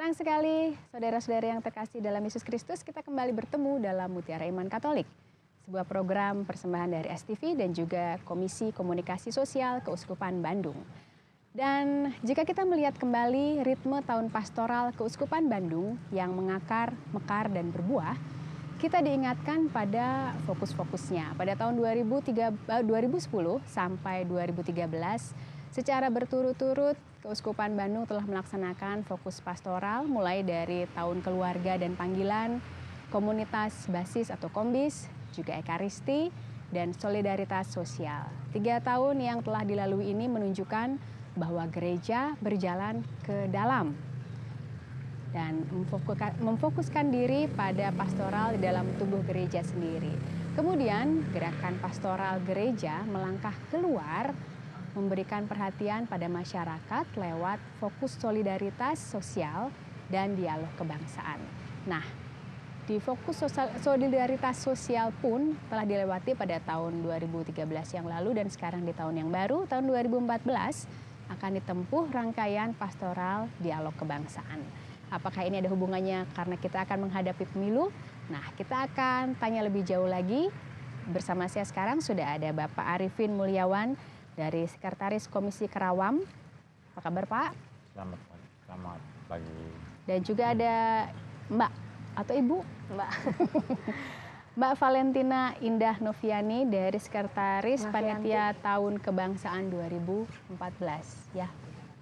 Senang sekali, saudara-saudara yang terkasih dalam Yesus Kristus, kita kembali bertemu dalam Mutiara Iman Katolik. Sebuah program persembahan dari STV dan juga Komisi Komunikasi Sosial Keuskupan Bandung. Dan jika kita melihat kembali ritme tahun pastoral Keuskupan Bandung yang mengakar, mekar, dan berbuah, kita diingatkan pada fokus-fokusnya. Pada tahun 2010 sampai 2013, secara berturut-turut Keuskupan Bandung telah melaksanakan fokus pastoral mulai dari tahun keluarga dan panggilan, komunitas basis atau kombis, juga ekaristi, dan solidaritas sosial. 3 tahun yang telah dilalui ini menunjukkan bahwa gereja berjalan ke dalam dan memfokuskan diri pada pastoral di dalam tubuh gereja sendiri. Kemudian gerakan pastoral gereja melangkah keluar, memberikan perhatian pada masyarakat lewat fokus solidaritas sosial dan dialog kebangsaan. Nah, di fokus solidaritas sosial pun telah dilewati pada tahun 2013 yang lalu dan sekarang di tahun yang baru, tahun 2014, akan ditempuh rangkaian pastoral dialog kebangsaan. Apakah ini ada hubungannya karena kita akan menghadapi pemilu? Nah, kita akan tanya lebih jauh lagi. Bersama saya sekarang sudah ada Bapak Arifin Mulyawan dari Sekretaris Komisi Kerawam. Apa kabar, Pak? Selamat pagi. Dan juga ada Mbak atau Ibu? Mbak. Mbak Valentina Indah Noviani dari Sekretaris Panitia Tahun Kebangsaan 2014. Ya,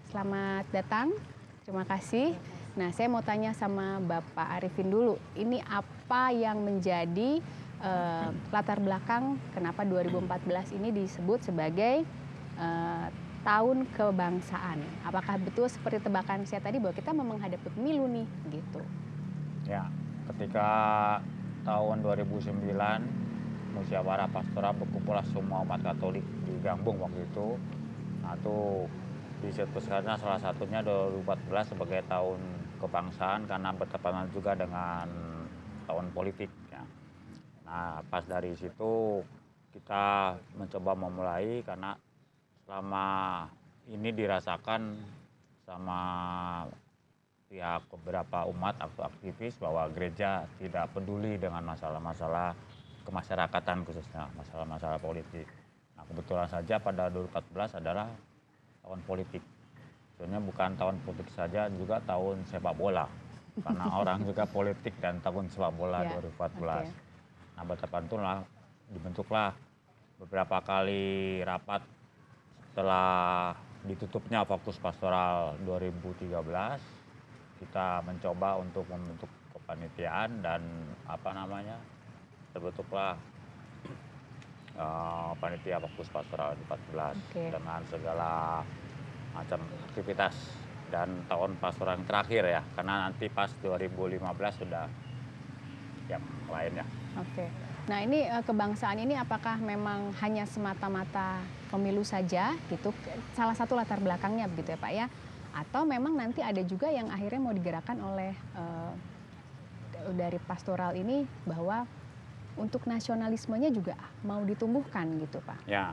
selamat datang. Terima kasih. Nah, saya mau tanya sama Bapak Arifin dulu. Ini apa yang menjadi latar belakang kenapa 2014 ini disebut sebagai tahun kebangsaan? Apakah betul seperti tebakan saya tadi bahwa kita memang menghadapi pemilu nih, gitu? Ya, ketika tahun 2009 musyawarah pastoral berkumpullah semua umat Katolik di Gambung waktu itu. Nah, itu disebutkan salah satunya 2014 sebagai tahun kebangsaan karena bertepatan juga dengan tahun politik. Ya. Nah, pas dari situ kita mencoba memulai karena selama ini dirasakan sama pihak beberapa umat atau aktivis bahwa gereja tidak peduli dengan masalah-masalah kemasyarakatan khususnya masalah-masalah politik. Nah, kebetulan saja pada 2014 adalah tahun politik. Sebenarnya bukan tahun politik saja, juga tahun sepak bola. Karena orang juga politik dan tahun sepak bola 2014. Okay. Nah, bertepatan itulah dibentuklah beberapa kali rapat setelah ditutupnya fokus pastoral 2013. Kita mencoba untuk membentuk kepanitiaan dan terbentuklah panitia fokus pastoral 2014 dengan segala macam aktivitas dan tahun pastoral yang terakhir ya, karena nanti pas 2015 sudah yang lainnya. Oke. Nah, ini kebangsaan ini apakah memang hanya semata-mata pemilu saja gitu? Salah satu latar belakangnya begitu ya, Pak ya? Atau memang nanti ada juga yang akhirnya mau digerakkan oleh dari pastoral ini bahwa untuk nasionalismenya juga mau ditumbuhkan gitu, Pak? Ya,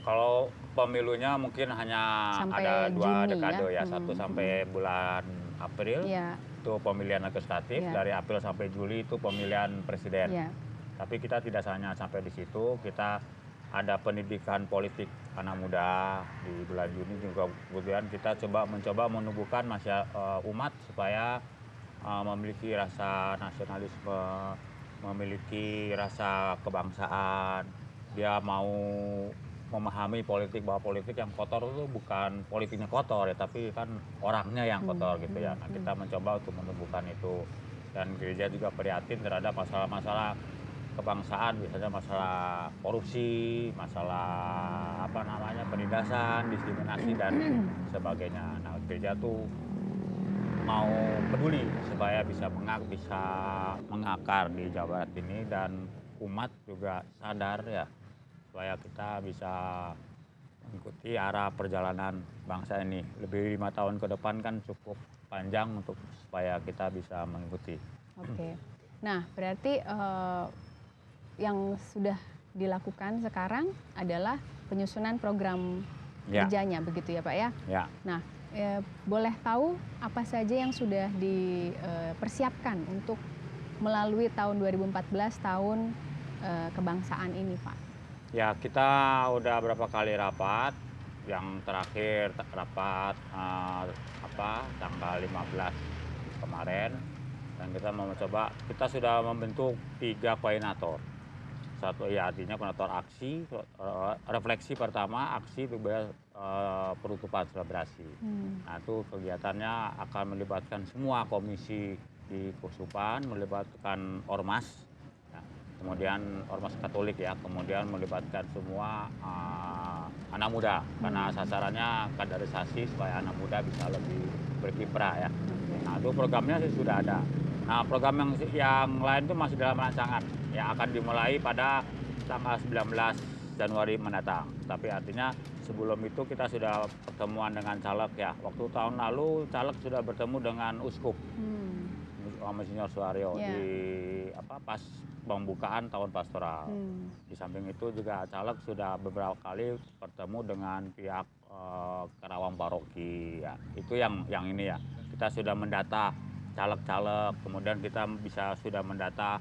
kalau pemilunya mungkin hanya sampai ada 2 dekade ya, 1 sampai bulan April itu pemilihan legislatif, dari April sampai Juli itu pemilihan presiden. Tapi kita tidak hanya sampai di situ, kita ada pendidikan politik anak muda di bulan Juni juga. Kemudian kita mencoba menumbuhkan umat supaya memiliki rasa nasionalisme, memiliki rasa kebangsaan. Dia mau memahami politik, bahwa politik yang kotor itu bukan politiknya kotor ya, tapi kan orangnya yang kotor gitu ya. Nah, kita mencoba untuk menumbuhkan itu, dan gereja juga prihatin terhadap masalah-masalah kebangsaan, biasanya masalah korupsi, masalah penindasan, diskriminasi dan sebagainya. Nah, gereja tuh mau peduli supaya bisa mengakar di Jawa Barat ini, dan umat juga sadar ya supaya kita bisa mengikuti arah perjalanan bangsa ini. Lebih 5 tahun ke depan kan cukup panjang untuk supaya kita bisa mengikuti. Oke. Nah, berarti yang sudah dilakukan sekarang adalah penyusunan program kerjanya begitu ya, Pak ya? Ya. Nah, boleh tahu apa saja yang sudah dipersiapkan untuk melalui tahun 2014, tahun kebangsaan ini, Pak? Ya, kita udah berapa kali rapat. Yang terakhir rapat tanggal 15 kemarin, dan kita mau mencoba, kita sudah membentuk 3 koordinator. Satu ya artinya koordinator aksi, refleksi pertama, aksi penutupan selebrasi. Nah, itu kegiatannya akan melibatkan semua komisi di Keuskupan, melibatkan ormas, ya, kemudian ormas Katolik ya, kemudian melibatkan semua anak muda, karena sasarannya kaderisasi supaya anak muda bisa lebih berkiprah ya. Nah, itu programnya sih sudah ada. Nah, program yang lain itu masih dalam rancangan, yang akan dimulai pada tanggal 19 Januari mendatang. Tapi artinya sebelum itu kita sudah pertemuan dengan caleg ya. Waktu tahun lalu caleg sudah bertemu dengan uskup, Monsinyur Suharyo di pas pembukaan tahun pastoral. Di samping itu juga caleg sudah beberapa kali bertemu dengan pihak Karawang Paroki ya. Itu yang ini ya. Kita sudah mendata caleg-caleg, kemudian kita sudah mendata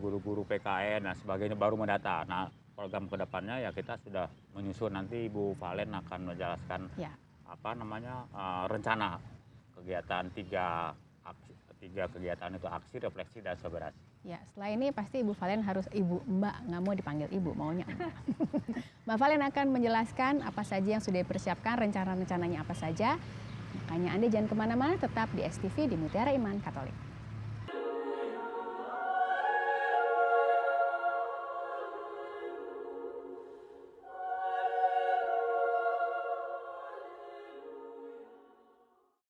guru-guru PKN dan sebagainya, baru mendata. Nah, program kedepannya ya kita sudah menyusun, nanti Ibu Valen akan menjelaskan rencana kegiatan tiga kegiatan itu, aksi, refleksi, dan selebrasi. Ya, setelah ini pasti Ibu Valen harus Mbak, nggak mau dipanggil Ibu, maunya Mbak. Mbak Valen akan menjelaskan apa saja yang sudah dipersiapkan, rencana-rencananya apa saja. Makanya Anda jangan kemana-mana, tetap di STV di Mutiara Iman Katolik.